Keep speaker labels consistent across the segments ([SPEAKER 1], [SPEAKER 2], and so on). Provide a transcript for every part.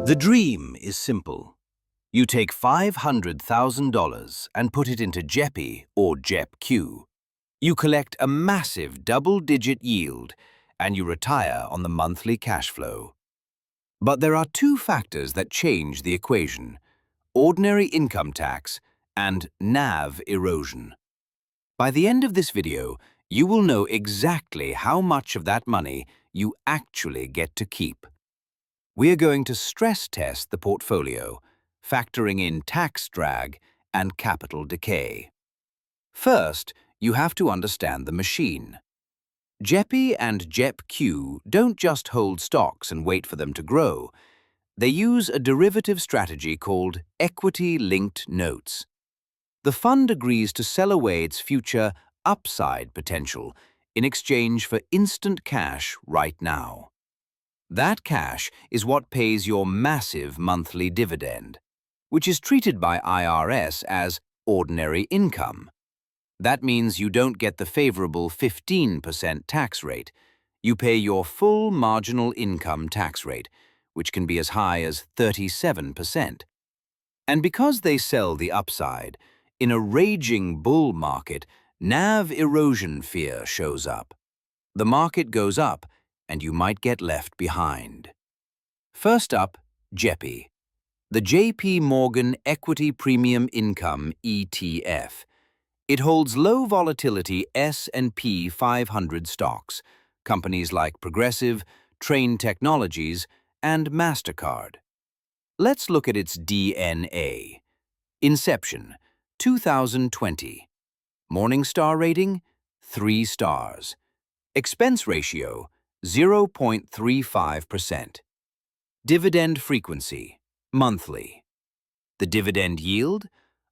[SPEAKER 1] The dream is simple. You take $500,000 and put it into JEPI or JEPQ. You collect a massive double-digit yield and you retire on the monthly cash flow. But there are two factors that change the equation: ordinary income tax and NAV erosion. By the end of this video, you will know exactly how much of that money you actually get to keep. We are going to stress test the portfolio, factoring in tax drag and capital decay. First, you have to understand the machine. JEPI and JEPQ don't just hold stocks and wait for them to grow. They use a derivative strategy called equity-linked notes. The fund agrees to sell away its future upside potential in exchange for instant cash right now. That cash is what pays your massive monthly dividend, which is treated by IRS as ordinary income. That means you don't get the favorable 15% tax rate. You pay your full marginal income tax rate, which can be as high as 37%. And because they sell the upside, in a raging bull market, NAV erosion fear shows up. The market goes up, and you might get left behind. First up, JEPI, the J.P. Morgan Equity Premium Income ETF. It holds low volatility S&P 500 stocks, companies like Progressive, Train Technologies, and MasterCard. Let's look at its DNA. Inception, 2020. Morningstar rating, 3 stars. Expense ratio, 0.35%. Dividend frequency, monthly. The dividend yield,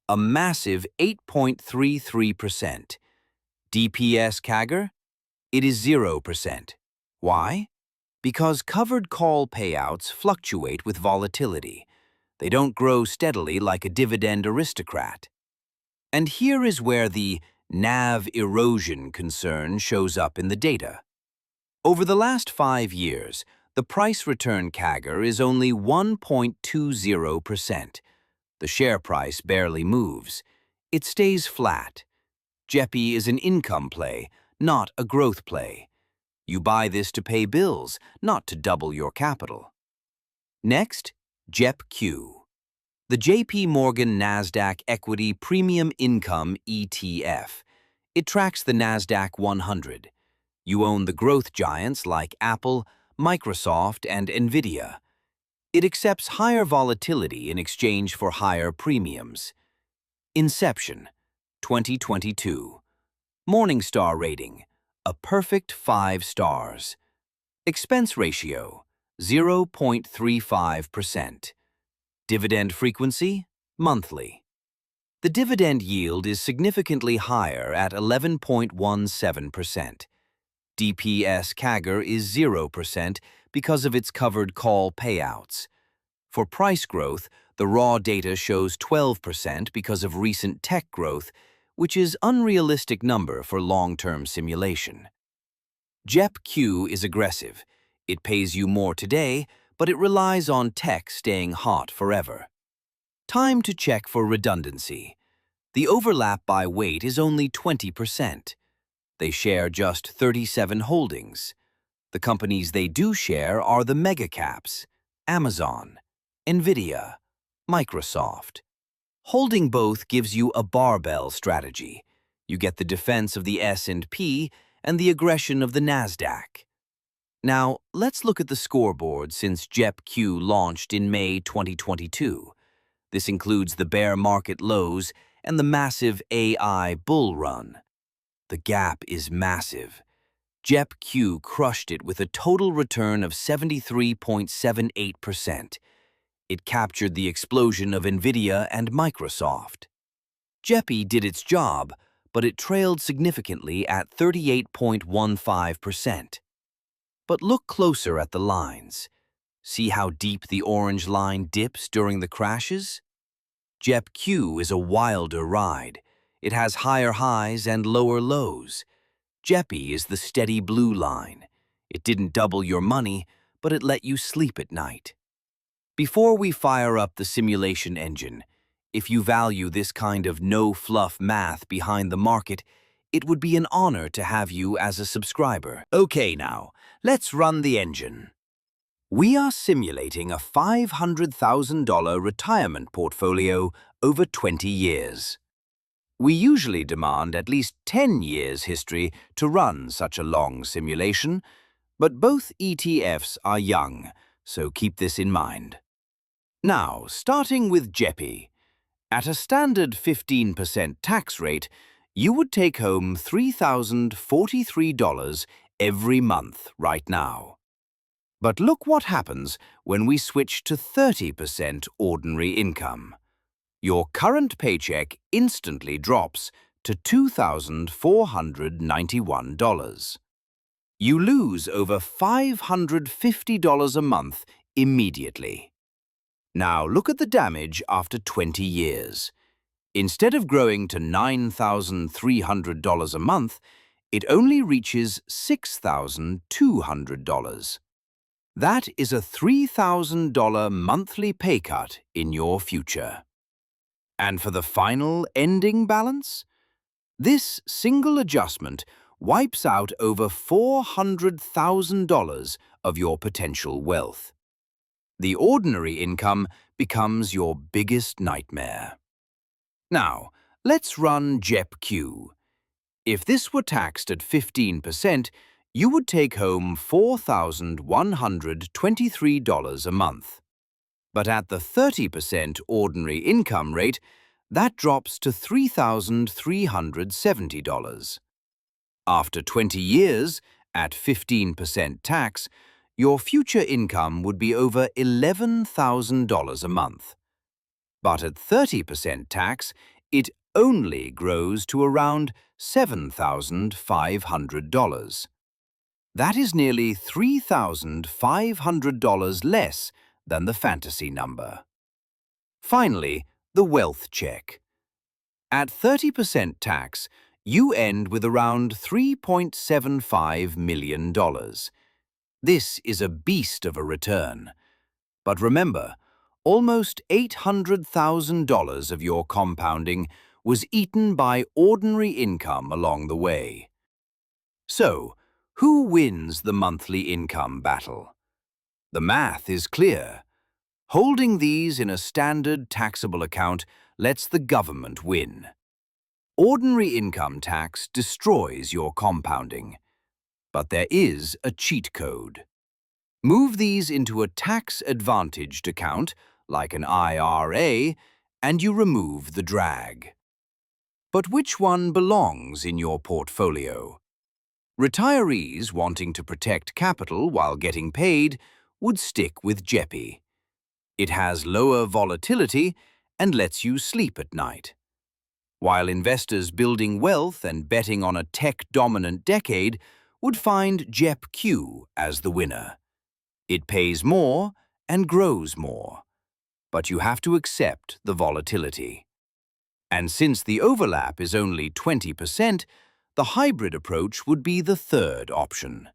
[SPEAKER 1] a massive 8.33%. DPS CAGR, it is 0%. Why? Because covered call payouts fluctuate with volatility. They don't grow steadily like a dividend aristocrat. And here is where the NAV erosion concern shows up in the data. Over the last 5 years, the price-return CAGR is only 1.20%. The share price barely moves. It stays flat. JEPI is an income play, not a growth play. You buy this to pay bills, not to double your capital. Next, JEPQ. The J.P. Morgan Nasdaq Equity Premium Income ETF. It tracks the Nasdaq 100. You own the growth giants like Apple, Microsoft, and NVIDIA. It accepts higher volatility in exchange for higher premiums. Inception, 2022. Morningstar rating, a perfect 5 stars. Expense ratio, 0.35%. Dividend frequency, monthly. The dividend yield is significantly higher at 11.17%. DPS CAGR is 0% because of its covered call payouts. For price growth, the raw data shows 12% because of recent tech growth, which is an unrealistic number for long-term simulation. JEPQ is aggressive. It pays you more today, but it relies on tech staying hot forever. Time to check for redundancy. The overlap by weight is only 20%. They share just 37 holdings. The companies they do share are the mega caps: Amazon, NVIDIA, Microsoft. Holding both gives you a barbell strategy. You get the defense of the S&P and the aggression of the Nasdaq. Now, let's look at the scoreboard since JEPQ launched in May 2022. This includes the bear market lows and the massive AI bull run. The gap is massive. JEPQ crushed it with a total return of 73.78%. It captured the explosion of NVIDIA and Microsoft. JEPI did its job, but it trailed significantly at 38.15%. But look closer at the lines. See how deep the orange line dips during the crashes? JEPQ is a wilder ride. It has higher highs and lower lows. JEPI is the steady blue line. It didn't double your money, but it let you sleep at night. Before we fire up the simulation engine, if you value this kind of no-fluff math behind the market, it would be an honor to have you as a subscriber. Okay now, let's run the engine. We are simulating a $500,000 retirement portfolio over 20 years. We usually demand at least 10 years history to run such a long simulation, but both ETFs are young, so keep this in mind. Now, starting with JEPI. At a standard 15% tax rate, you would take home $3,043 every month right now. But look what happens when we switch to 30% ordinary income. Your current paycheck instantly drops to $2,491. You lose over $550 a month immediately. Now look at the damage after 20 years. Instead of growing to $9,300 a month, it only reaches $6,200. That is a $3,000 monthly pay cut in your future. And for the final ending balance? This single adjustment wipes out over $400,000 of your potential wealth. The ordinary income becomes your biggest nightmare. Now, let's run JEPQ. If this were taxed at 15%, you would take home $4,123 a month. But at the 30% ordinary income rate, that drops to $3,370. After 20 years, at 15% tax, your future income would be over $11,000 a month. But at 30% tax, it only grows to around $7,500. That is nearly $3,500 less than the fantasy number. Finally, the wealth check. At 30% tax, you end with around $3.75 million. This is a beast of a return. But remember, almost $800,000 of your compounding was eaten by ordinary income along the way. So, who wins the monthly income battle? The math is clear. Holding these in a standard taxable account lets the government win. Ordinary income tax destroys your compounding. But there is a cheat code. Move these into a tax-advantaged account, like an IRA, and you remove the drag. But which one belongs in your portfolio? Retirees wanting to protect capital while getting paid would stick with JEPI. It has lower volatility and lets you sleep at night. While investors building wealth and betting on a tech-dominant decade would find JEPQ as the winner. It pays more and grows more, but you have to accept the volatility. And since the overlap is only 20%, the hybrid approach would be the third option.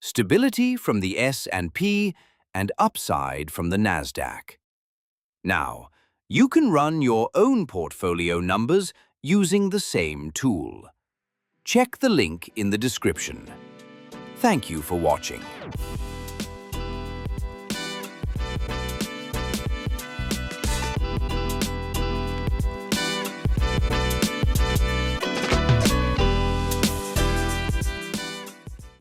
[SPEAKER 1] Stability from the S&P and upside from the NASDAQ. Now, you can run your own portfolio numbers using the same tool. Check the link in the description. Thank you for watching.